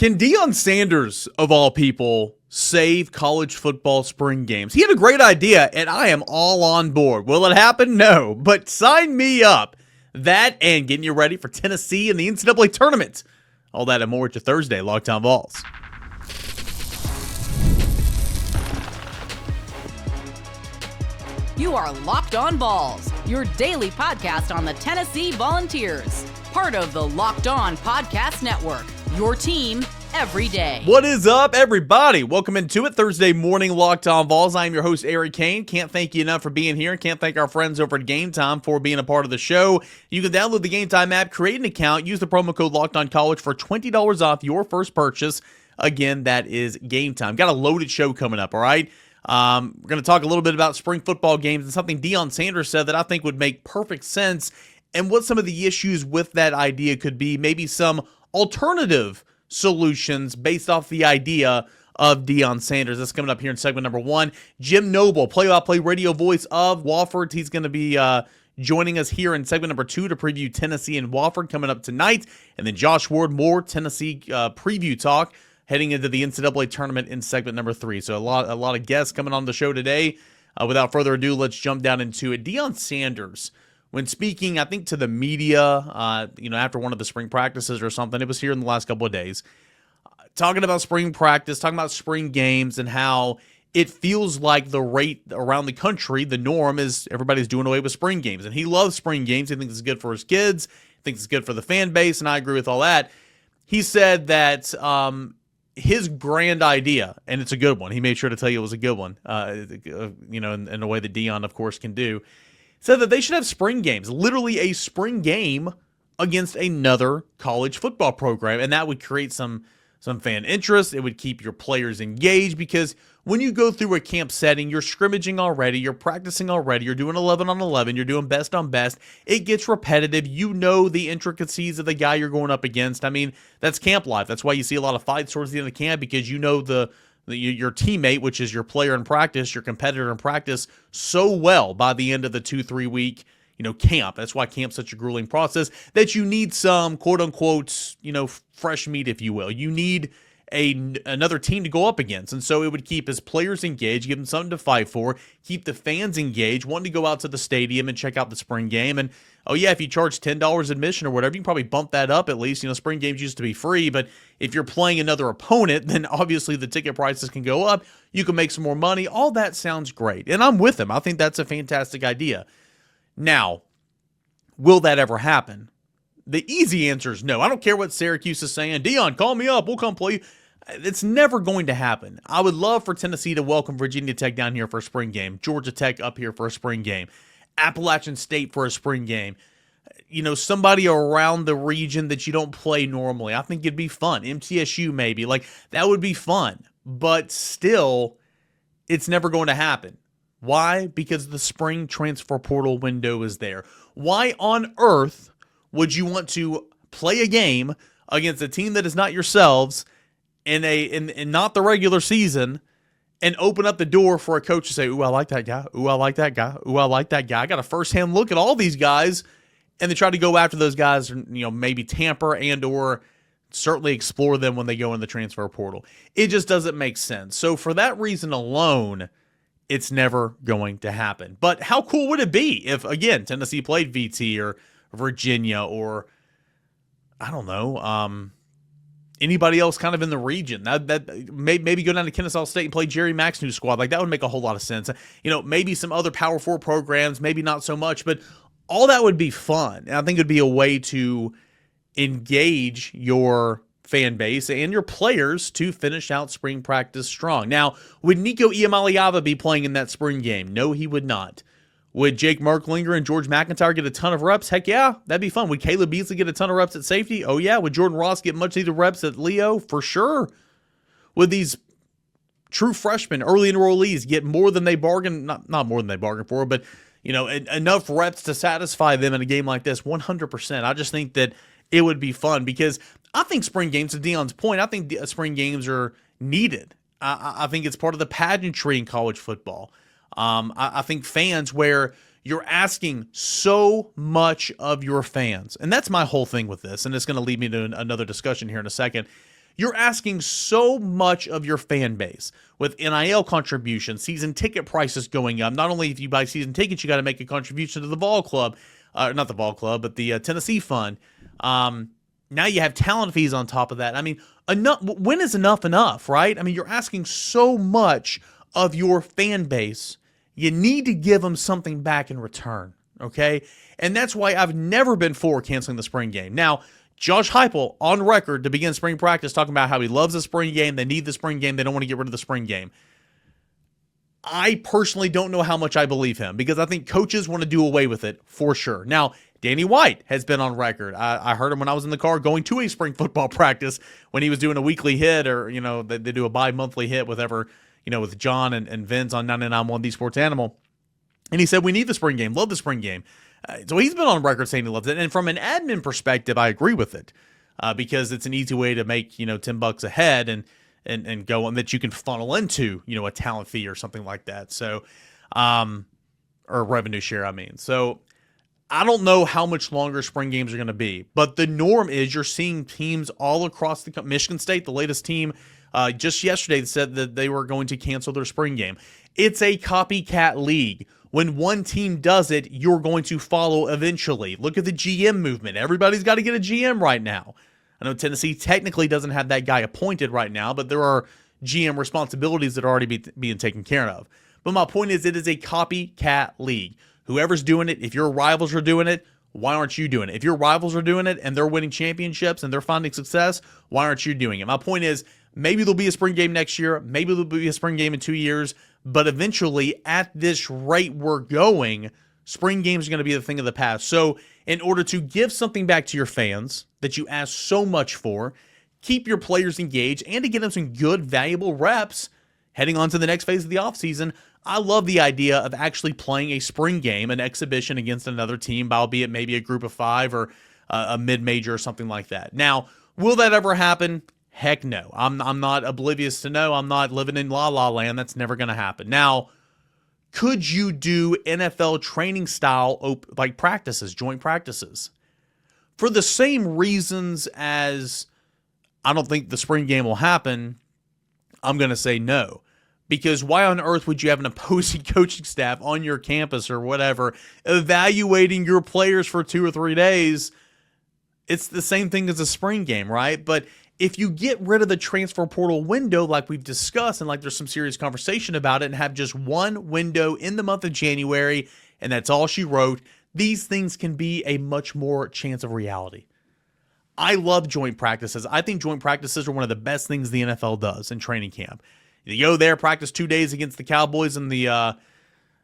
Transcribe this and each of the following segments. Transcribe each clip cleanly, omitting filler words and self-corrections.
Can Deion Sanders, of all people, save college football spring games? He had a great idea, and I am all on board. Will it happen? No, but sign me up. That and getting you ready for Tennessee in the NCAA Tournament. All that and more at your Thursday Locked On Vols. You are Locked On Vols, your daily podcast on the Tennessee Volunteers. Part of the Locked On Podcast Network, your team every day. What is up, everybody? Welcome into it, Thursday morning Locked On Vols. I am your host, Eric Kane. Can't thank you enough for being here. Can't thank our friends over at Game Time for being a part of the show. You can download the Game Time app, create an account, use the promo code Locked On College for $20 off your first purchase. Again, that is Game Time. Got a loaded show coming up, all right? We're going to talk a little bit about spring football games and something Deion Sanders said that I think would make perfect sense, and what some of the issues with that idea could be, maybe some alternative solutions based off the idea of Deion Sanders. That's coming up here in segment number one. Jim Noble, play-by-play radio voice of Wofford. He's going to be joining us here in segment number two to preview Tennessee and Wofford coming up tonight. And then Josh Ward, more Tennessee preview talk heading into the NCAA Tournament in segment number three. So a lot of guests coming on the show today. Without further ado, let's jump down into it. Deion Sanders, when speaking, I think, to the media, after one of the spring practices or something, it was here in the last couple of days, talking about spring practice, talking about spring games, and how it feels like the rate around the country, the norm is everybody's doing away with spring games. And he loves spring games. He thinks it's good for his kids. He thinks it's good for the fan base, and I agree with all that. He said that his grand idea, and it's a good one. He made sure to tell you it was a good one, in a way that Deion, of course, can do. Said that they should have spring games, literally a spring game against another college football program, and that would create some fan interest. It would keep your players engaged, because when you go through a camp setting, you're scrimmaging already, you're practicing already, you're doing 11 on 11, you're doing best on best. It gets repetitive. You know the intricacies of the guy you're going up against. I mean, that's camp life. That's why you see a lot of fights towards the end of camp, because you know your teammate, which is your player in practice, your competitor in practice, so well by the end of the 2-3 week camp. That's why camp's such a grueling process, that you need some quote unquote fresh meat, if you will. You need another team to go up against, and so it would keep his players engaged, give them something to fight for, keep the fans engaged, wanting to go out to the stadium and check out the spring game. And oh yeah, if you charge $10 admission or whatever, you can probably bump that up at least. Spring games used to be free, but if you're playing another opponent, then obviously the ticket prices can go up. You can make some more money. All that sounds great, and I'm with him. I think that's a fantastic idea. Now, will that ever happen? The easy answer is no. I don't care what Syracuse is saying. Deion, call me up. We'll come play. It's never going to happen. I would love for Tennessee to welcome Virginia Tech down here for a spring game, Georgia Tech up here for a spring game, Appalachian State for a spring game. Somebody around the region that you don't play normally. I think it'd be fun. MTSU maybe. That would be fun. But still, it's never going to happen. Why? Because the spring transfer portal window is there. Why on earth would you want to play a game against a team that is not yourselves in not the regular season, and open up the door for a coach to say, ooh, I like that guy. Ooh, I like that guy. Ooh, I like that guy. I got a firsthand look at all these guys, and they try to go after those guys, maybe tamper and or certainly explore them when they go in the transfer portal. It just doesn't make sense. So for that reason alone, it's never going to happen. But how cool would it be if, again, Tennessee played VT or Virginia or, I don't know, anybody else kind of in the region? That maybe go down to Kennesaw State and play Jerry Mack's new squad. That would make a whole lot of sense. Maybe some other Power 4 programs, maybe not so much, but all that would be fun. And I think it would be a way to engage your fan base and your players to finish out spring practice strong. Now, would Nico Iamaleava be playing in that spring game? No, he would not. Would Jake Merklinger and George McIntyre get a ton of reps? Heck yeah, that'd be fun. Would Caleb Beasley get a ton of reps at safety? Oh yeah. Would Jordan Ross get much needed reps at Leo? For sure. Would these true freshmen, early enrollees, get more than they bargained? Not more than they bargained for, but enough reps to satisfy them in a game like this? 100%. I just think that it would be fun, because I think spring games, to Deion's point, I think spring games are needed. I think it's part of the pageantry in college football. I think fans, where you're asking so much of your fans, and that's my whole thing with this, and it's going to lead me to another discussion here in a second. You're asking so much of your fan base with NIL contributions, season ticket prices going up. Not only if you buy season tickets, you got to make a contribution to the Vol Club, not the Vol Club, but the Tennessee Fund. Now you have talent fees on top of that. I mean, enough. When is enough, right? I mean, you're asking so much of your fan base. You need to give them something back in return, okay? And that's why I've never been for canceling the spring game. Now, Josh Heupel on record to begin spring practice talking about how he loves the spring game, they need the spring game, they don't want to get rid of the spring game. I personally don't know how much I believe him because I think coaches want to do away with it for sure. Now, Danny White has been on record. I heard him when I was in the car going to a spring football practice when he was doing a weekly hit or, they do a bi-monthly hit with John and Vince on 99.1 The Sports Animal. And he said, we need the spring game, love the spring game. So he's been on record saying he loves it. And from an admin perspective, I agree with it because it's an easy way to make, $10 a head and go on that you can funnel into, a talent fee or something like that. So, or revenue share, I mean. So I don't know how much longer spring games are going to be, but the norm is you're seeing teams all across the Michigan State, the latest team, just yesterday said that they were going to cancel their spring game. It's a copycat league. When one team does it, you're going to follow eventually. Look at the GM movement. Everybody's got to get a GM right now. I know Tennessee technically doesn't have that guy appointed right now, but there are GM responsibilities that are already being taken care of. But my point is, it is a copycat league. Whoever's doing it, if your rivals are doing it, why aren't you doing it? If your rivals are doing it and they're winning championships and they're finding success, why aren't you doing it? My point is, maybe there'll be a spring game next year. Maybe there'll be a spring game in 2 years. But eventually, at this rate we're going, spring games are going to be the thing of the past. So in order to give something back to your fans that you ask so much for, keep your players engaged, and to get them some good, valuable reps heading on to the next phase of the offseason, I love the idea of actually playing a spring game, an exhibition against another team, albeit maybe a group of 5 or a mid-major or something like that. Now, will that ever happen? Heck no. I'm not oblivious to no. I'm not living in la-la land. That's never going to happen. Now, could you do NFL training style practices, joint practices? For the same reasons as I don't think the spring game will happen, I'm going to say no. Because why on earth would you have an opposing coaching staff on your campus or whatever evaluating your players for 2 or 3 days? It's the same thing as a spring game, right? But if you get rid of the transfer portal window like we've discussed and like there's some serious conversation about it and have just one window in the month of January and that's all she wrote, these things can be a much more chance of reality. I love joint practices. I think joint practices are one of the best things the NFL does in training camp. You go there, practice 2 days against the Cowboys and the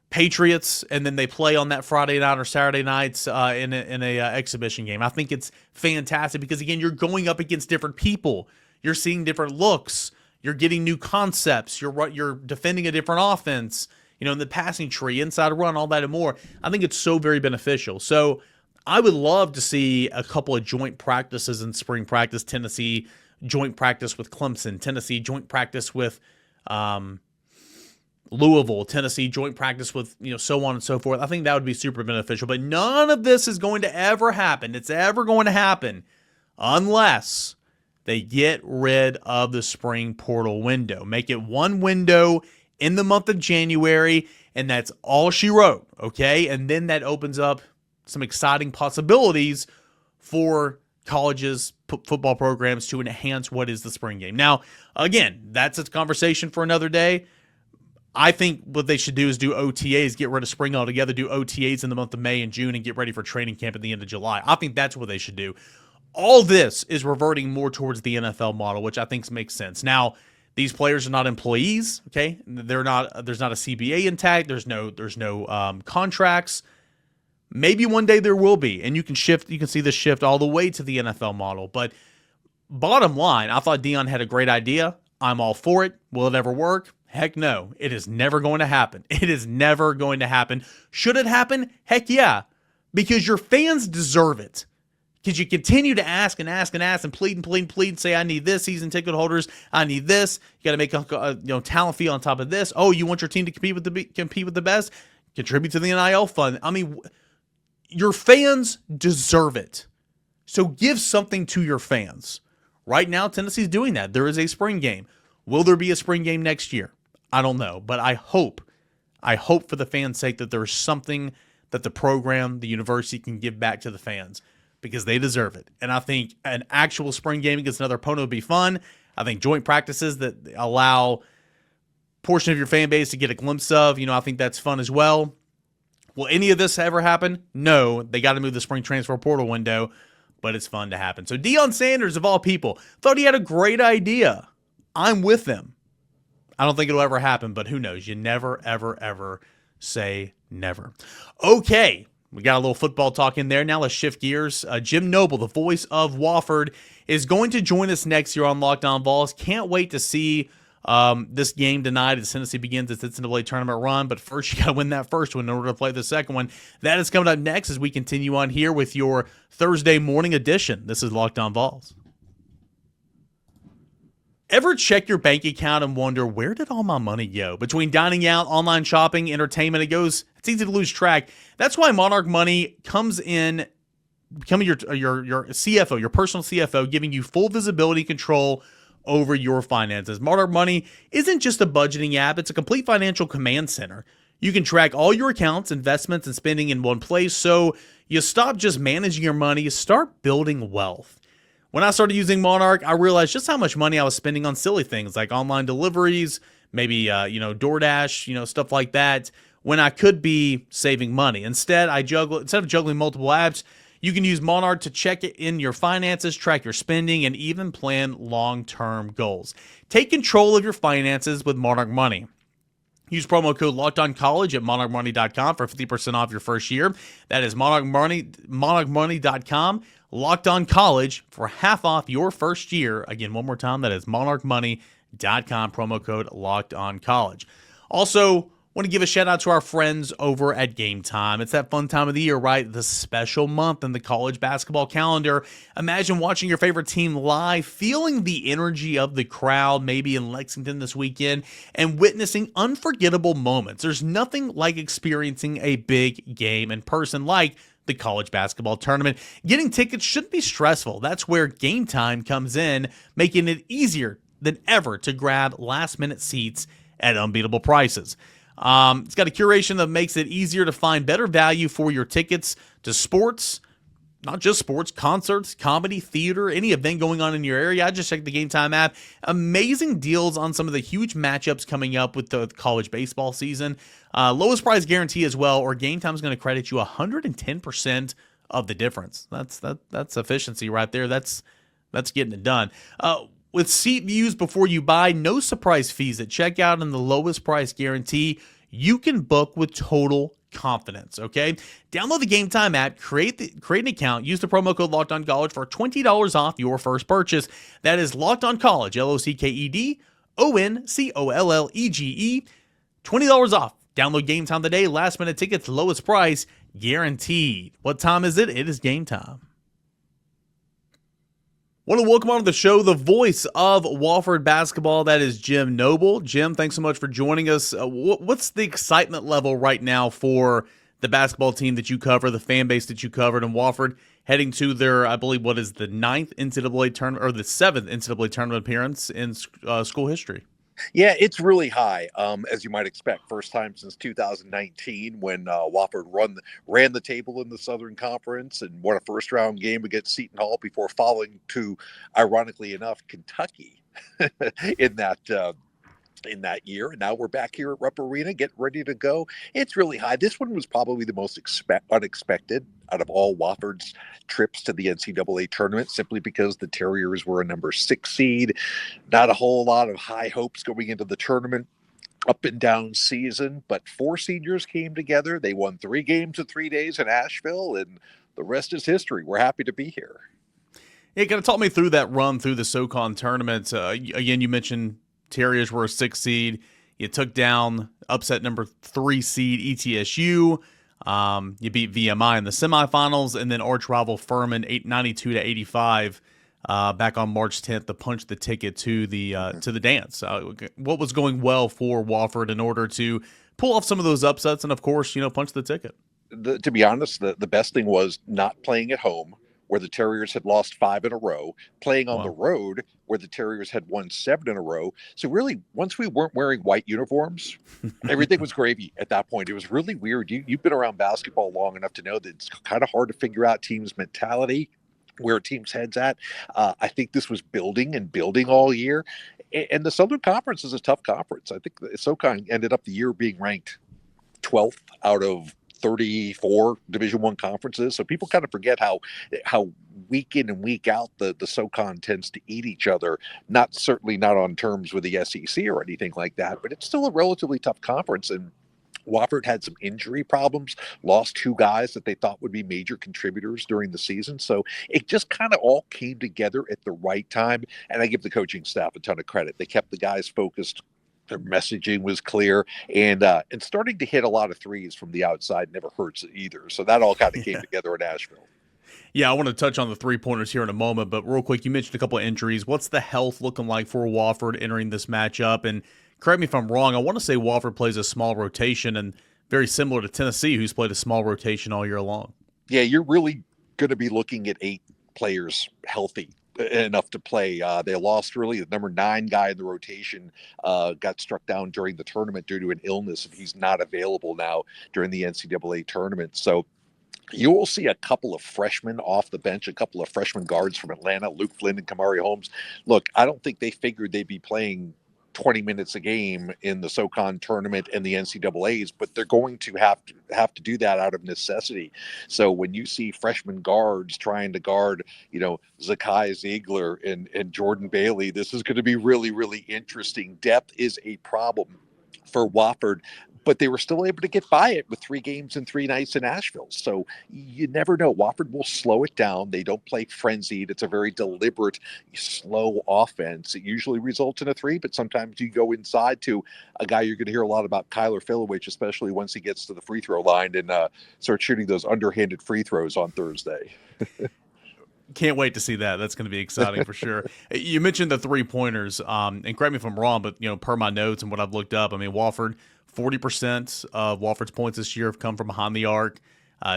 Patriots, and then they play on that Friday night or Saturday nights in a exhibition game. I think it's fantastic because, again, you're going up against different people. You're seeing different looks. You're getting new concepts. You're defending a different offense, in the passing tree, inside run, all that and more. I think it's so very beneficial. So I would love to see a couple of joint practices in spring practice. Tennessee joint practice with Clemson. Tennessee joint practice with Louisville, Tennessee joint practice with, so on and so forth. I think that would be super beneficial, but none of this is going to ever happen. It's ever going to happen unless they get rid of the spring portal window. Make it one window in the month of January, and that's all she wrote, okay? And then that opens up some exciting possibilities for colleges, football programs to enhance what is the spring game. Now, again, that's a conversation for another day. I think what they should do is do OTAs, get rid of spring altogether, do OTAs in the month of May and June, and get ready for training camp at the end of July. I think that's what they should do. All this is reverting more towards the NFL model, which I think makes sense. Now, these players are not employees, okay? There's not a CBA intact. There's no contracts. Maybe one day there will be, and you can see the shift all the way to the NFL model. But bottom line, I thought Deion had a great idea. I'm all for it. Will it ever work? Heck no. It is never going to happen. It is never going to happen. Should it happen? Heck yeah. Because your fans deserve it. Because you continue to ask and ask and ask and plead and plead and plead and say, I need this, season ticket holders. I need this. You got to make a talent fee on top of this. Oh, you want your team to compete with the best? Contribute to the NIL fund. I mean, your fans deserve it. So give something to your fans. Right now, Tennessee's doing that. There is a spring game. Will there be a spring game next year? I don't know, but I hope for the fans' sake that there's something that the program, the university can give back to the fans because they deserve it. And I think an actual spring game against another opponent would be fun. I think joint practices that allow a portion of your fan base to get a glimpse of, I think that's fun as well. Will any of this ever happen? No, they got to move the spring transfer portal window, but it's fun to happen. So Deion Sanders, of all people, thought he had a great idea. I'm with them. I don't think it'll ever happen, but who knows? You never, ever, ever say never. Okay, we got a little football talk in there. Now let's shift gears. Jim Noble, the voice of Wofford, is going to join us next year on Locked On Vols. Can't wait to see this game tonight as Tennessee begins its NCAA tournament run. But first, you got to win that first one in order to play the second one. That is coming up next as we continue on here with your Thursday morning edition. This is Locked On Vols. Ever check your bank account and wonder, where did all my money go? Between dining out, online shopping, entertainment, it's easy to lose track. That's why Monarch Money comes in, becoming your CFO, your personal CFO, giving you full visibility control over your finances. Monarch Money isn't just a budgeting app, it's a complete financial command center. You can track all your accounts, investments, and spending in one place, so you stop just managing your money, you start building wealth. When I started using Monarch, I realized just how much money I was spending on silly things like online deliveries, maybe DoorDash, stuff like that, when I could be saving money. Instead of juggling multiple apps, you can use Monarch to check it in your finances, track your spending, and even plan long-term goals. Take control of your finances with Monarch Money. Use promo code LOCKEDONCollege at monarchmoney.com for 50% off your first year. That is monarchmoney.com. Locked On College for half off your first year. Again, one more time, that is monarchmoney.com, promo code Locked On College. Also, want to give a shout out to our friends over at Game Time. It's that fun time of the year, right? The special month in the college basketball calendar. Imagine watching your favorite team live, feeling the energy of the crowd, maybe in Lexington this weekend, and witnessing unforgettable moments. There's nothing like experiencing a big game in person like the college basketball tournament. Getting tickets shouldn't be stressful. That's where Game Time comes in, making it easier than ever to grab last-minute seats at unbeatable prices. It's got a curation that makes it easier to find better value for your tickets to sports, not just sports, concerts, comedy, theater, any event going on in your area. I just checked the Game Time app. Amazing deals on some of the huge matchups coming up with the college baseball season. Lowest price guarantee as well, or Game Time is going to credit you 110% of the difference. That's efficiency right there. That's getting it done. With seat views before you buy, no surprise fees at checkout, and the lowest price guarantee, you can book with total confidence, okay? Download the Game Time app, create an account, use the promo code LOCKEDONCollege for $20 off your first purchase. That is Locked On College, LOCKEDONCOLLEGE, $20 off. Download Game Time today, last minute tickets, lowest price, guaranteed. What time is it? It is game time. Want to welcome on to the show the voice of Wofford Basketball. That is Jim Noble. Jim, thanks so much for joining us. What's the excitement level right now for the basketball team that you cover, the fan base that you covered in Wofford, heading to their, I believe, what is the 9th NCAA tournament, or the 7th NCAA tournament appearance in school history? Yeah, it's really high, as you might expect. First time since 2019 when Wofford ran the table in the Southern Conference and won a first-round game against Seton Hall before falling to, ironically enough, Kentucky in that year. And now we're back here at Rupp Arena, getting ready to go. It's really high. This one was probably the most unexpected out of all Wofford's trips to the NCAA tournament, simply because the Terriers were a number 6 seed. Not a whole lot of high hopes going into the tournament. Up and down season, but 4 seniors came together. They won 3 games in 3 days in Asheville, and the rest is history. We're happy to be here. Yeah, kind of talk me through that run through the SoCon tournament. Again, you mentioned Terriers were a 6 seed. You took down upset number 3 seed ETSU. You beat VMI in the semifinals, and then arch rival Furman 92-85 back on March 10th to punch the ticket to the dance. What was going well for Wofford in order to pull off some of those upsets and, of course, punch the ticket? To be honest, the best thing was not playing at home. where the Terriers had lost 5 in a row, playing on the Wow. road where the Terriers had won 7 in a row. So really, once we weren't wearing white uniforms, everything was gravy at that point. It was really weird. You've been around basketball long enough to know that it's kind of hard to figure out teams' mentality, where a team's head's at. I think this was building and building all year. And the Southern Conference is a tough conference. I think SoCon ended up the year being ranked 12th out of 34 Division I conferences. So people kind of forget how week in and week out the SoCon tends to eat each other. Certainly not on terms with the SEC or anything like that, but it's still a relatively tough conference. And Wofford had some injury problems, lost 2 guys that they thought would be major contributors during the season. So it just kind of all came together at the right time. And I give the coaching staff a ton of credit. They kept the guys focused. Their messaging was clear, and starting to hit a lot of threes from the outside never hurts either. So that all kind of came together in Asheville. Yeah, I want to touch on the three-pointers here in a moment, but real quick, you mentioned a couple of injuries. What's the health looking like for Wofford entering this matchup? And correct me if I'm wrong, I want to say Wofford plays a small rotation, and very similar to Tennessee, who's played a small rotation all year long. Yeah, you're really going to be looking at 8 players healthy enough to play. They lost really the number 9 guy in the rotation, got struck down during the tournament due to an illness. He's not available now during the NCAA tournament. So you will see a couple of freshmen off the bench, a couple of freshman guards from Atlanta, Luke Flynn and Kamari Holmes. Look, I don't think they figured they'd be playing 20 minutes a game in the SoCon tournament and the NCAAs, but they're going to have to do that out of necessity. So when you see freshman guards trying to guard, Zakai, Zeigler, and Jordan Bailey, this is going to be really, really interesting. Depth is a problem for Wofford, but they were still able to get by it with 3 games and 3 nights in Asheville. So you never know. Wofford will slow it down. They don't play frenzied. It's a very deliberate, slow offense. It usually results in a 3, but sometimes you go inside to a guy you're going to hear a lot about, Kyler Filowich, especially once he gets to the free throw line and starts shooting those underhanded free throws on Thursday. Can't wait to see that. That's going to be exciting for sure. You mentioned the three-pointers, and correct me if I'm wrong, but per my notes and what I've looked up, I mean, Wofford, 40% of Wofford's points this year have come from behind the arc.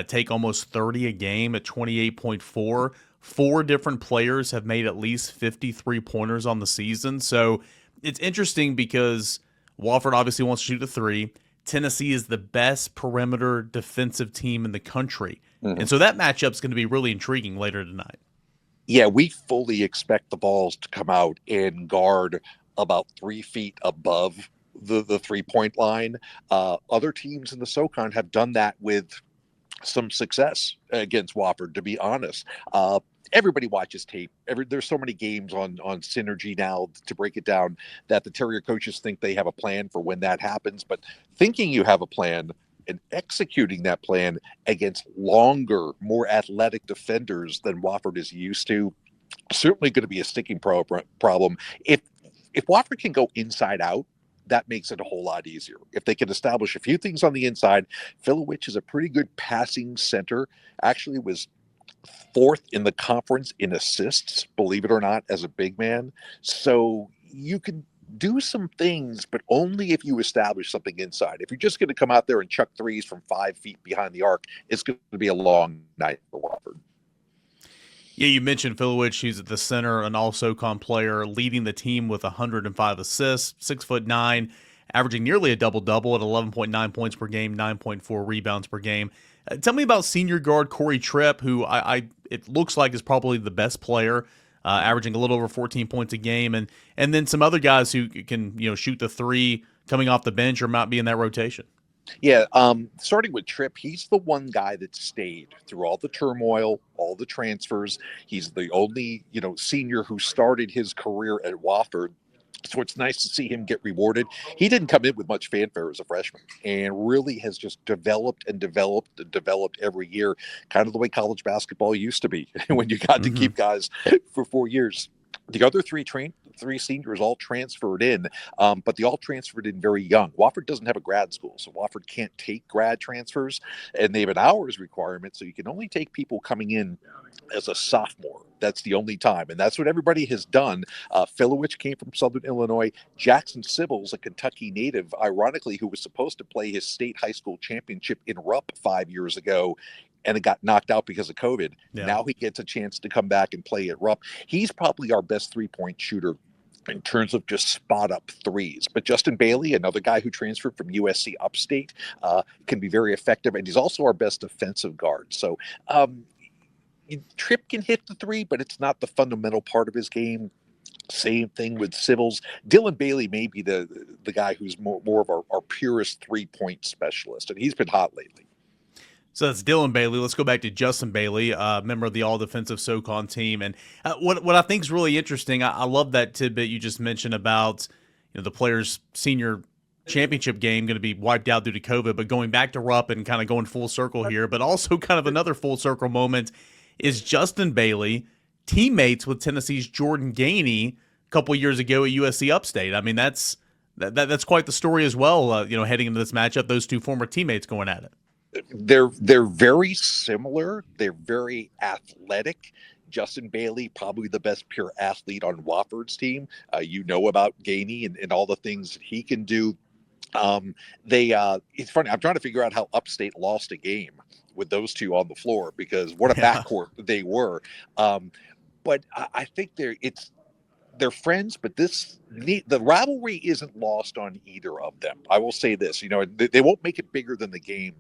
Take almost 30 a game at 28.4. 4 different players have made at least 50 three-pointers on the season. So it's interesting because Wofford obviously wants to shoot the 3. Tennessee is the best perimeter defensive team in the country. Mm-hmm. And so that matchup's going to be really intriguing later tonight. Yeah, we fully expect the Vols to come out and guard about 3 feet above the 3-point line. Other teams in the SoCon have done that with some success against Wofford, to be honest. Everybody watches tape. There's so many games on Synergy now to break it down that the Terrier coaches think they have a plan for when that happens. But thinking you have a plan and executing that plan against longer, more athletic defenders than Wofford is used to, certainly going to be a sticking problem. If Wofford can go inside out, that makes it a whole lot easier. If they can establish a few things on the inside, Filowich is a pretty good passing center. Actually was 4th in the conference in assists, believe it or not, as a big man. So you can do some things, but only if you establish something inside. If you're just going to come out there and chuck threes from 5 feet behind the arc, it's going to be a long night for Wofford. Yeah, you mentioned Filowich. He's at the center, an all-SoCon player, leading the team with 105 assists, 6'9", averaging nearly a double-double at 11.9 points per game, 9.4 rebounds per game. Tell me about senior guard Corey Tripp, who it looks like is probably the best player, averaging a little over 14 points a game, and then some other guys who can shoot the 3 coming off the bench or might be in that rotation. Yeah, starting with Tripp, he's the one guy that stayed through all the turmoil, all the transfers. He's the only, senior who started his career at Wofford. So it's nice to see him get rewarded. He didn't come in with much fanfare as a freshman and really has just developed every year, kind of the way college basketball used to be when you got to keep guys for 4 years. The other 3 seniors all transferred in, but they all transferred in very young. Wofford doesn't have a grad school, so Wofford can't take grad transfers, and they have an hours requirement, so you can only take people coming in as a sophomore. That's the only time, and that's what everybody has done. Filowich came from Southern Illinois. Jackson Sybil's a Kentucky native, ironically, who was supposed to play his state high school championship in Rupp 5 years ago, and it got knocked out because of COVID. Yeah. Now he gets a chance to come back and play at Rupp. He's probably our best 3-point shooter in terms of just spot up threes. But Justin Bailey, another guy who transferred from USC Upstate, can be very effective. And he's also our best defensive guard. So Tripp can hit the three, but it's not the fundamental part of his game. Same thing with Civils. Dylan Bailey may be the guy who's more of our purest 3-point specialist. And he's been hot lately. So that's Dylan Bailey. Let's go back to Justin Bailey, member of the all-defensive SoCon team. And what I think is really interesting, I love that tidbit you just mentioned about the players' senior championship game going to be wiped out due to COVID, but going back to Rupp and kind of going full circle here, but also kind of another full circle moment is Justin Bailey, teammates with Tennessee's Jordan Gainey a couple of years ago at USC Upstate. I mean, that's quite the story as well, heading into this matchup, those two former teammates going at it. They're very similar. They're very athletic. Justin Bailey, probably the best pure athlete on Wofford's team. About Gainey and all the things that he can do. It's funny. I'm trying to figure out how Upstate lost a game with those two on the floor, because what a backcourt they were. But I think they're friends, but the rivalry isn't lost on either of them. I will say this, they won't make it bigger than the game.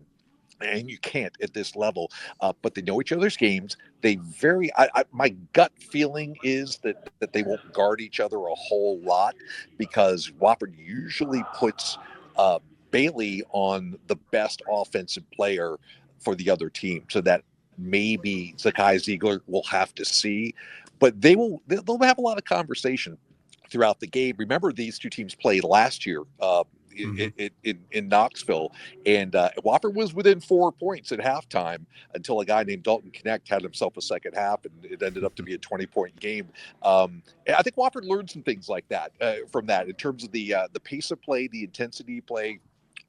And you can't at this level, but they know each other's games. My gut feeling is that they won't guard each other a whole lot, because Wofford usually puts Bailey on the best offensive player for the other team. So that maybe Zakai Zeigler will have to see, but they'll have a lot of conversation throughout the game. Remember, these two teams played last year. In Knoxville, and Wofford was within 4 points at halftime until a guy named Dalton Connect had himself a second half, and it ended up to be a 20-point game. I think Wofford learned some things like that from that, in terms of the pace of play, the intensity play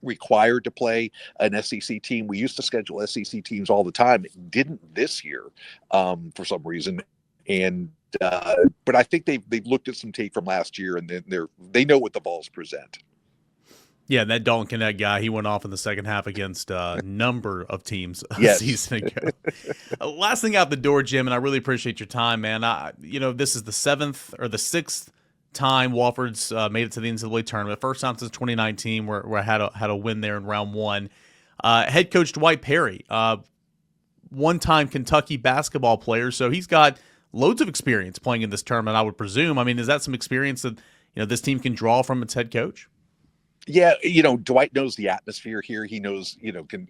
required to play an SEC team. We used to schedule SEC teams all the time. It didn't this year for some reason, and but I think they've looked at some tape from last year, and they know what the Vols present. Yeah, that Dalton Connect guy, he went off in the second half against a number of teams a season ago. Last thing out the door, Jim, and I really appreciate your time, man. This is the 7th or the 6th time Wofford's made it to the NCAA Tournament. First time since 2019 where I had a win there in round one. Head coach Dwight Perry, one-time Kentucky basketball player, so he's got loads of experience playing in this tournament, I would presume. I mean, is that some experience that this team can draw from its head coach? Yeah, Dwight knows the atmosphere here. He knows,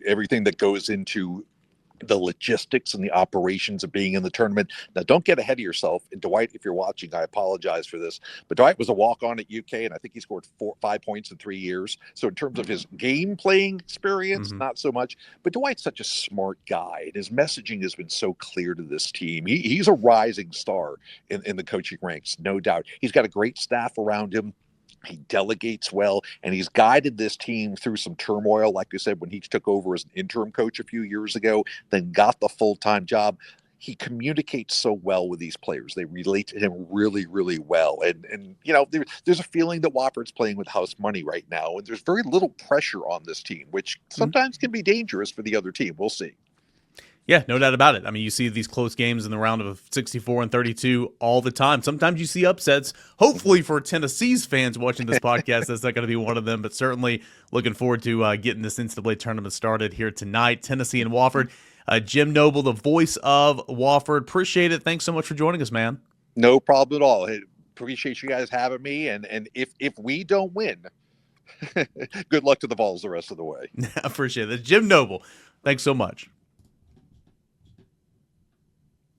everything that goes into the logistics and the operations of being in the tournament. Now, don't get ahead of yourself. And Dwight, if you're watching, I apologize for this, but Dwight was a walk-on at UK, and I think he scored 5 points in 3 years. So in terms of his game playing experience, not so much. But Dwight's such a smart guy, and his messaging has been so clear to this team. He's a rising star in the coaching ranks, no doubt. He's got a great staff around him. He delegates well, and he's guided this team through some turmoil, like you said, when he took over as an interim coach a few years ago, then got the full-time job. He communicates so well with these players. They relate to him really, really well. And there's a feeling that Wofford's playing with house money right now, and there's very little pressure on this team, which sometimes can be dangerous for the other team. We'll see. Yeah, no doubt about it. I mean, you see these close games in the round of 64 and 32 all the time. Sometimes you see upsets. Hopefully for Tennessee's fans watching this podcast, that's not going to be one of them, but certainly looking forward to getting this NCAA tournament started here tonight. Tennessee and Wofford. Jim Noble, the voice of Wofford. Appreciate it. Thanks so much for joining us, man. No problem at all. I appreciate you guys having me. And if we don't win, good luck to the Vols the rest of the way. I appreciate it. Jim Noble, thanks so much.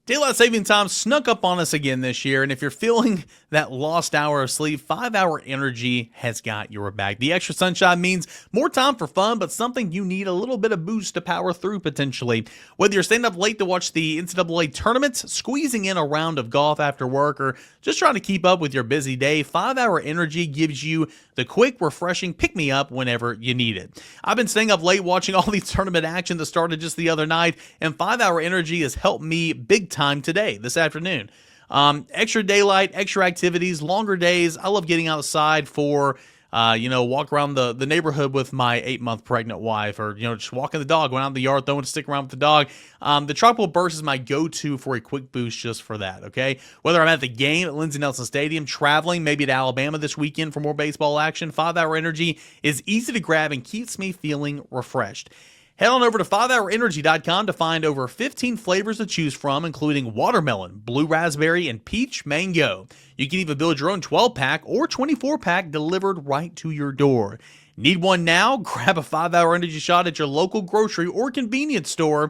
Daylight saving time snuck up on us again this year, and if you're feeling that lost hour of sleep, 5-Hour Energy has got your back. The extra sunshine means more time for fun, but something you need a little bit of boost to power through potentially. Whether you're staying up late to watch the NCAA Tournament, squeezing in a round of golf after work, or just trying to keep up with your busy day, 5-Hour Energy gives you the quick, refreshing pick-me-up whenever you need it. I've been staying up late watching all these tournament action that started just the other night, and 5-Hour Energy has helped me big time today, this afternoon. Extra daylight, extra activities, longer days. I love getting outside for walk around the neighborhood with my 8-month pregnant wife, or, just walking the dog, going out in the yard, throwing a stick around with the dog. The Tropical Burst is my go-to for a quick boost just for that, okay? Whether I'm at the game at Lindsey Nelson Stadium, traveling maybe to Alabama this weekend for more baseball action, 5-Hour Energy is easy to grab and keeps me feeling refreshed. Head on over to 5hourenergy.com to find over 15 flavors to choose from, including watermelon, blue raspberry, and peach mango. You can even build your own 12-pack or 24-pack delivered right to your door. Need one now? Grab a 5-Hour Energy shot at your local grocery or convenience store.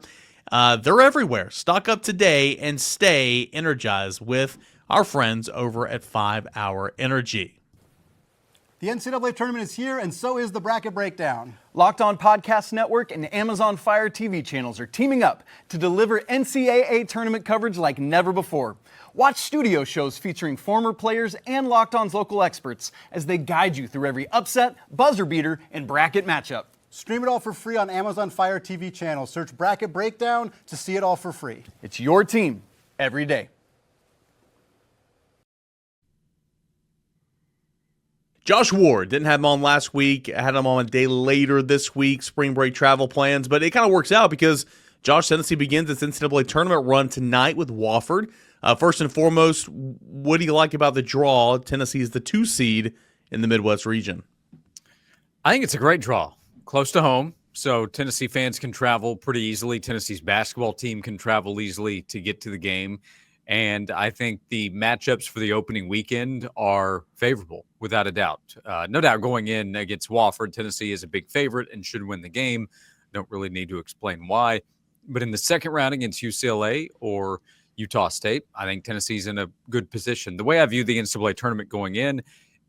They're everywhere. Stock up today and stay energized with our friends over at 5-Hour Energy. The NCAA Tournament is here, and so is the Bracket Breakdown. Locked On Podcast Network and Amazon Fire TV channels are teaming up to deliver NCAA Tournament coverage like never before. Watch studio shows featuring former players and Locked On's local experts as they guide you through every upset, buzzer beater, and bracket matchup. Stream it all for free on Amazon Fire TV channel. Search Bracket Breakdown to see it all for free. It's your team every day. Josh Ward, didn't have him on last week. I had him on a day later this week, spring break travel plans. But it kind of works out because Tennessee begins its NCAA tournament run tonight with Wofford. First and foremost, what do you like about the draw? Tennessee is the 2 seed in the Midwest region. I think it's a great draw. Close to home, so Tennessee fans can travel pretty easily. Tennessee's basketball team can travel easily to get to the game. And I think the matchups for the opening weekend are favorable, without a doubt. No doubt going in against Wofford, Tennessee is a big favorite and should win the game. Don't really need to explain why. But in the second round against UCLA or Utah State, I think Tennessee's in a good position. The way I view the NCAA tournament going in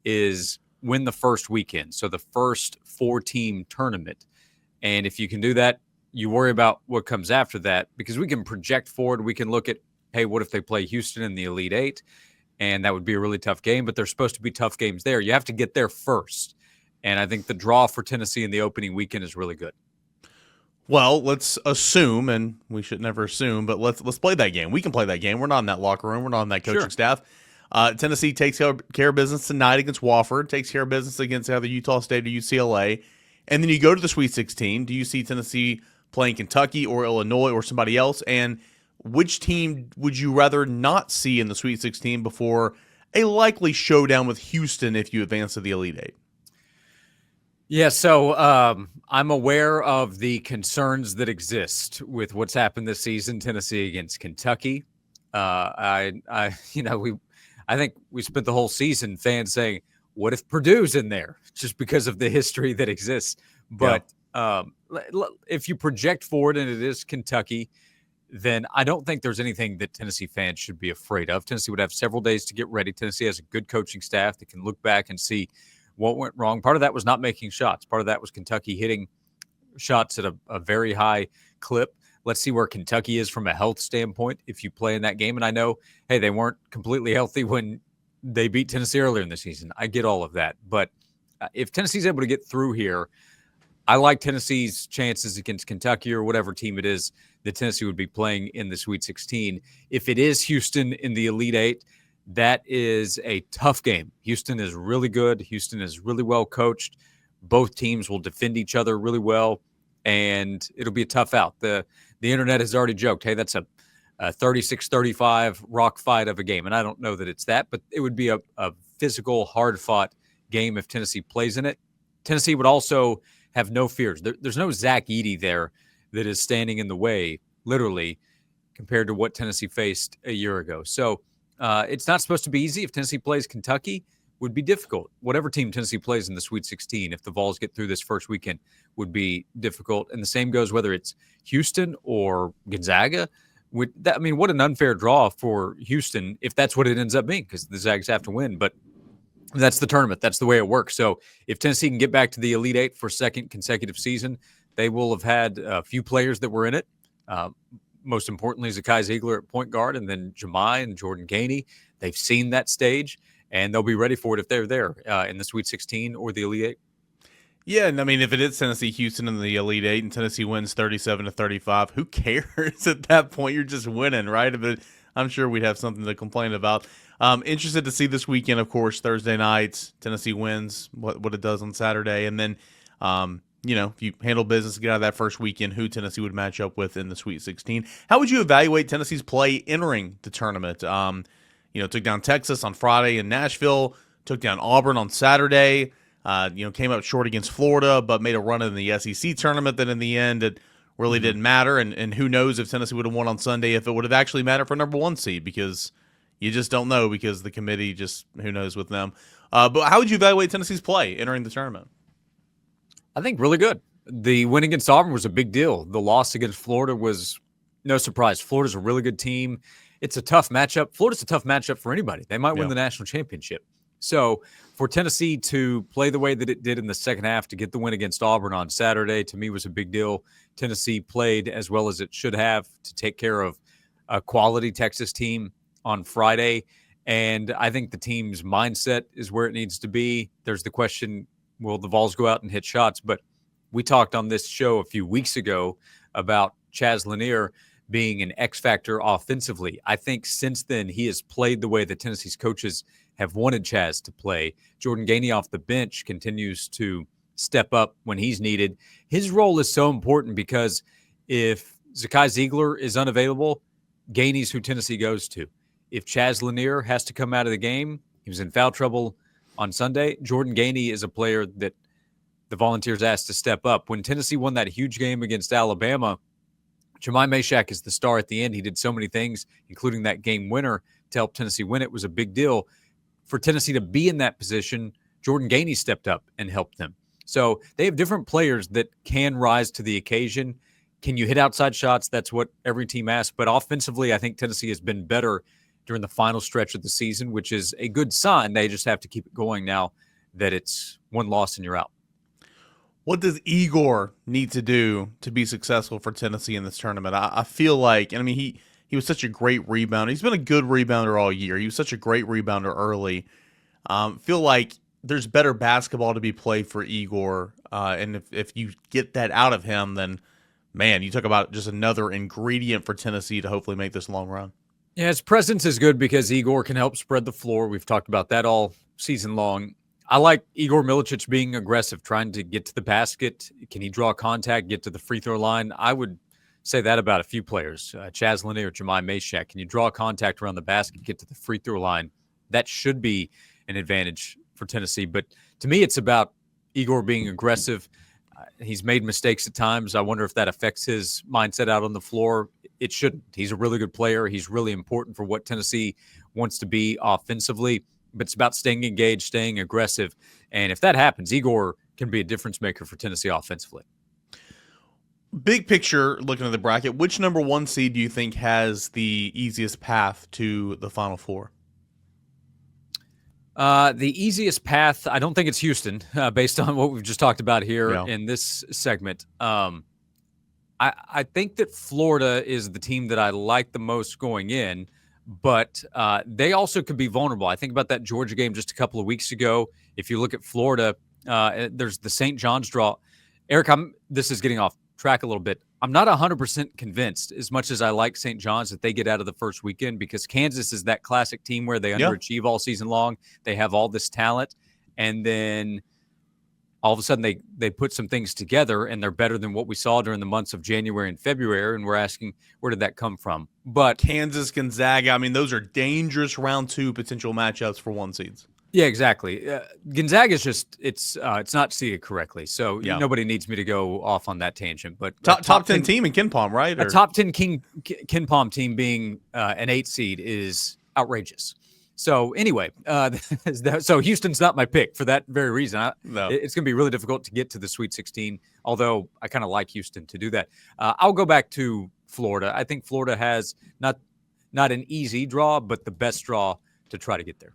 is win the first weekend, so the first 4-team tournament. And if you can do that, you worry about what comes after that, because we can project forward. We can look at, hey, what if they play Houston in the Elite Eight? And that would be a really tough game, but there's supposed to be tough games there. You have to get there first. And I think the draw for Tennessee in the opening weekend is really good. Well, let's assume, and we should never assume, but let's play that game. We can play that game. We're not in that locker room. We're not in that coaching staff. Tennessee takes care of business tonight against Wofford, takes care of business against either Utah State or UCLA. And then you go to the Sweet 16. Do you see Tennessee playing Kentucky or Illinois or somebody else? And which team would you rather not see in the Sweet 16 before a likely showdown with Houston if you advance to the Elite Eight? Yeah, so I'm aware of the concerns that exist with what's happened this season. Tennessee against Kentucky. I think we spent the whole season fans saying, "What if Purdue's in there?" Just because of the history that exists. But if you project forward and it is Kentucky, then I don't think there's anything that Tennessee fans should be afraid of. Tennessee would have several days to get ready. Tennessee has a good coaching staff that can look back and see what went wrong. Part of that was not making shots. Part of that was Kentucky hitting shots at a very high clip. Let's see where Kentucky is from a health standpoint if you play in that game. And I know, hey, they weren't completely healthy when they beat Tennessee earlier in the season. I get all of that. But if Tennessee's able to get through here, I like Tennessee's chances against Kentucky or whatever team it is that Tennessee would be playing in the Sweet 16. If it is Houston in the Elite Eight, that is a tough game. Houston is really good. Houston is really well coached. Both teams will defend each other really well, and it'll be a tough out. The internet has already joked, hey, that's a 36-35 rock fight of a game. And I don't know that it's that, but it would be a physical, hard-fought game if Tennessee plays in it. Tennessee would also have no fears. There's no Zach Edey there that is standing in the way, literally, compared to what Tennessee faced a year ago. So it's not supposed to be easy. If Tennessee plays Kentucky, would be difficult. Whatever team Tennessee plays in the Sweet 16, if the Vols get through this first weekend, would be difficult. And the same goes whether it's Houston or Gonzaga. What an unfair draw for Houston if that's what it ends up being, because the Zags have to win. But that's the tournament. That's the way it works. So if Tennessee can get back to the Elite Eight for second consecutive season, they will have had a few players that were in it. Most importantly, Zakai Zeigler at point guard, and then Jemai and Jordan Gainey. They've seen that stage, and they'll be ready for it if they're there in the Sweet 16 or the Elite Eight. Yeah, and I mean, if it is Tennessee-Houston in the Elite Eight and Tennessee wins 37-35, who cares at that point? You're just winning, right? But I'm sure we'd have something to complain about. Interested to see this weekend, of course, Thursday night, Tennessee wins what it does on Saturday. And then, if you handle business, get out of that first weekend, who Tennessee would match up with in the Sweet 16. How would you evaluate Tennessee's play entering the tournament? Took down Texas on Friday in Nashville, took down Auburn on Saturday, came up short against Florida, but made a run in the SEC tournament that in the end it really didn't matter. And who knows if Tennessee would have won on Sunday, if it would have actually mattered for number 1 seed, because you just don't know, because the committee just, who knows with them. But how would you evaluate Tennessee's play entering the tournament? I think really good. The win against Auburn was a big deal. The loss against Florida was no surprise. Florida's a really good team. It's a tough matchup. Florida's a tough matchup for anybody. They might win the national championship. So for Tennessee to play the way that it did in the second half, to get the win against Auburn on Saturday, to me was a big deal. Tennessee played as well as it should have to take care of a quality Texas team on Friday. And I think the team's mindset is where it needs to be. There's the question, will the Vols go out and hit shots? But we talked on this show a few weeks ago about Chaz Lanier being an X factor offensively. I think since then he has played the way that Tennessee's coaches have wanted Chaz to play. Jordan Gainey off the bench continues to step up when he's needed. His role is so important because if Zakai Zeigler is unavailable, Gainey's who Tennessee goes to. If Chaz Lanier has to come out of the game, he was in foul trouble on Sunday, Jordan Gainey is a player that the Volunteers asked to step up. When Tennessee won that huge game against Alabama, Jemai Mashak is the star at the end. He did so many things, including that game winner, to help Tennessee win. It was a big deal. For Tennessee to be in that position, Jordan Gainey stepped up and helped them. So they have different players that can rise to the occasion. Can you hit outside shots? That's what every team asks. But offensively, I think Tennessee has been better during the final stretch of the season, which is a good sign. They just have to keep it going now that it's one loss and you're out. What does Igor need to do to be successful for Tennessee in this tournament? I feel like, he was such a great rebounder. He's been a good rebounder all year. He was such a great rebounder early. Feel like there's better basketball to be played for Igor. And if you get that out of him, then, man, you talk about just another ingredient for Tennessee to hopefully make this long run. Yeah, his presence is good because Igor can help spread the floor. We've talked about that all season long. I like Igor Milicic being aggressive, trying to get to the basket. Can he draw contact, get to the free throw line? I would say that about a few players. Chaz Lanier, Jemai Mashak. Can you draw contact around the basket, get to the free throw line? That should be an advantage for Tennessee. But to me, it's about Igor being aggressive. He's made mistakes at times. I wonder if that affects his mindset out on the floor. It shouldn't. He's a really good player. He's really important for what Tennessee wants to be offensively. But it's about staying engaged, staying aggressive. And if that happens, Igor can be a difference maker for Tennessee offensively. Big picture, looking at the bracket, which number 1 seed do you think has the easiest path to the Final Four? The easiest path, I don't think it's Houston, based on what we've just talked about here in this segment. I think that Florida is the team that I like the most going in, but they also could be vulnerable. I think about that Georgia game just a couple of weeks ago. If you look at Florida, there's the St. John's draw. Eric, this is getting off track a little bit. I'm not 100% convinced, as much as I like St. John's, that they get out of the first weekend, because Kansas is that classic team where they underachieve all season long. They have all this talent, and then all of a sudden they put some things together, and they're better than what we saw during the months of January and February, and we're asking, where did that come from? But Kansas, Gonzaga, those are dangerous round 2 potential matchups for 1 seeds. Yeah, exactly. Gonzaga is just it's not seeded correctly, so nobody needs me to go off on that tangent. But top 10 team in KenPom, right? A top 10 KenPom team being an 8 seed is outrageous. So anyway, so Houston's not my pick for that very reason. It's going to be really difficult to get to the Sweet 16, although I kind of like Houston to do that. I'll go back to Florida. I think Florida has not an easy draw, but the best draw to try to get there.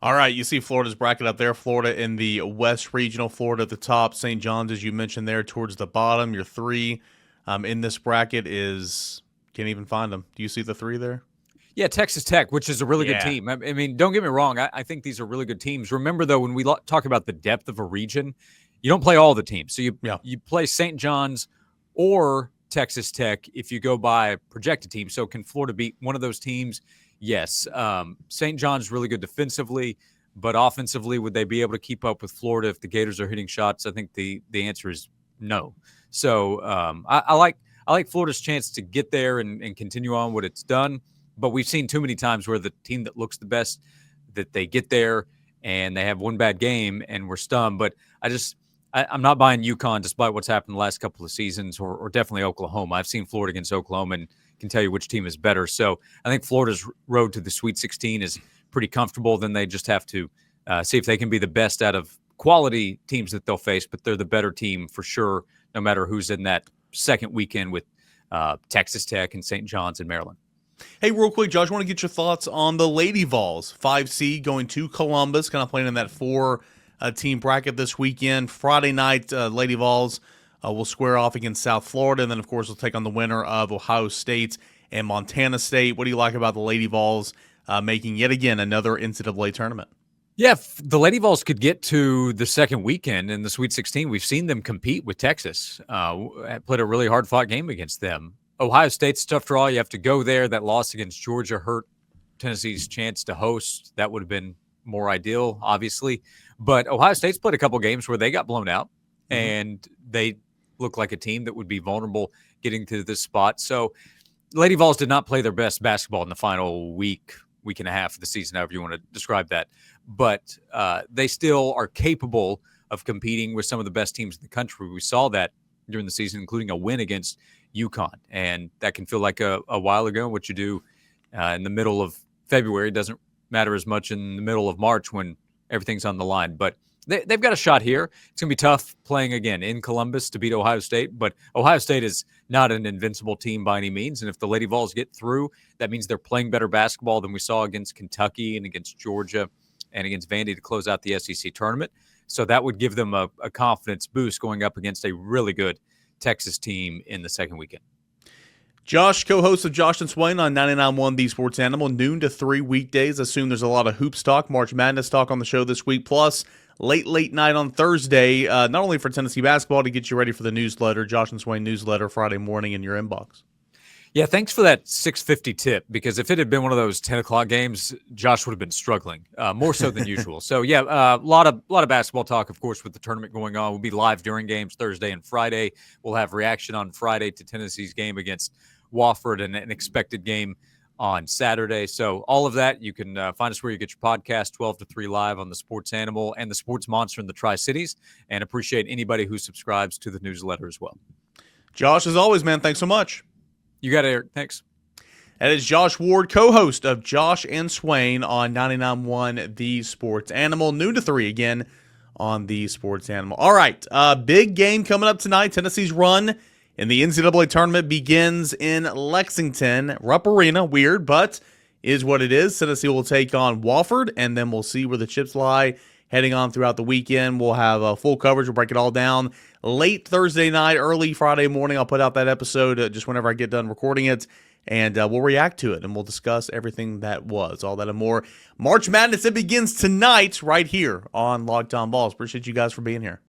All right, you see Florida's bracket up there. Florida in the West Regional, Florida at the top. St. John's, as you mentioned there, towards the bottom. Your 3 in this bracket can't even find them. Do you see the 3 there? Yeah, Texas Tech, which is a really good team. Don't get me wrong. I think these are really good teams. Remember, though, when we talk about the depth of a region, you don't play all the teams. So you play St. John's or Texas Tech if you go by projected teams. So can Florida beat one of those teams? yes. St. John's really good defensively, but offensively, would they be able to keep up with Florida if the Gators are hitting shots? I think the answer is no. So I like Florida's chance to get there and continue on what it's done. But we've seen too many times where the team that looks the best, that they get there and they have one bad game and we're stunned. But I'm not buying UConn despite what's happened the last couple of seasons, or definitely Oklahoma. I've seen Florida against Oklahoma and can tell you which team is better. So I think Florida's road to the Sweet 16 is pretty comfortable. Then they just have to see if they can be the best out of quality teams that they'll face, but they're the better team for sure, no matter who's in that second weekend with Texas Tech and St. John's and Maryland. Hey, real quick, Josh, I want to get your thoughts on the Lady Vols, 5 seed going to Columbus, kind of playing in that 4-team bracket this weekend. Friday night, Lady Vols will square off against South Florida, and then, of course, we'll take on the winner of Ohio State and Montana State. What do you like about the Lady Vols making, yet again, another NCAA tournament? Yeah, the Lady Vols could get to the second weekend in the Sweet 16. We've seen them compete with Texas. Played a really hard-fought game against them. Ohio State's a tough draw. You have to go there. That loss against Georgia hurt Tennessee's chance to host. That would have been more ideal, obviously. But Ohio State's played a couple games where they got blown out, and they look like a team that would be vulnerable getting to this spot. So Lady Vols did not play their best basketball in the final week and a half of the season, however you want to describe that. But they still are capable of competing with some of the best teams in the country. We saw that during the season, including a win against UConn. And that can feel like a while ago. What you do in the middle of February doesn't matter as much in the middle of March when everything's on the line. But they've got a shot here. It's going to be tough playing again in Columbus to beat Ohio State. But Ohio State is not an invincible team by any means. And if the Lady Vols get through, that means they're playing better basketball than we saw against Kentucky and against Georgia and against Vandy to close out the SEC tournament. So that would give them a confidence boost going up against a really good Texas team in the second weekend. Josh, co-host of Josh and Swain on 99.1 The Sports Animal, noon to 3 weekdays. Assume there's a lot of hoops talk, March Madness talk on the show this week, plus late night on Thursday, not only for Tennessee basketball to get you ready for the newsletter, Josh and Swain newsletter Friday morning in your inbox. Yeah, thanks for that 6:50 tip, because if it had been one of those 10 o'clock games, Josh would have been struggling, more so than usual. So, yeah, a lot of basketball talk, of course, with the tournament going on. We'll be live during games Thursday and Friday. We'll have reaction on Friday to Tennessee's game against Wofford and an expected game on Saturday. So all of that, you can find us where you get your podcast, 12 to 3 live on the Sports Animal and the Sports Monster in the Tri-Cities, and appreciate anybody who subscribes to the newsletter as well. Josh, as always, man, thanks so much. You got it, Eric. Thanks. That is Josh Ward, co-host of Josh and Swain on 99.1 The Sports Animal, noon to 3 again on The Sports Animal. All right, big game coming up tonight. Tennessee's run in the NCAA tournament begins in Lexington. Rupp Arena, weird, but is what it is. Tennessee will take on Wofford, and then we'll see where the chips lie heading on throughout the weekend. We'll have full coverage. We'll break it all down late Thursday night, early Friday morning. I'll put out that episode just whenever I get done recording it, and we'll react to it, and we'll discuss everything that was, all that and more. March Madness, it begins tonight right here on Locked On Vols. Appreciate you guys for being here.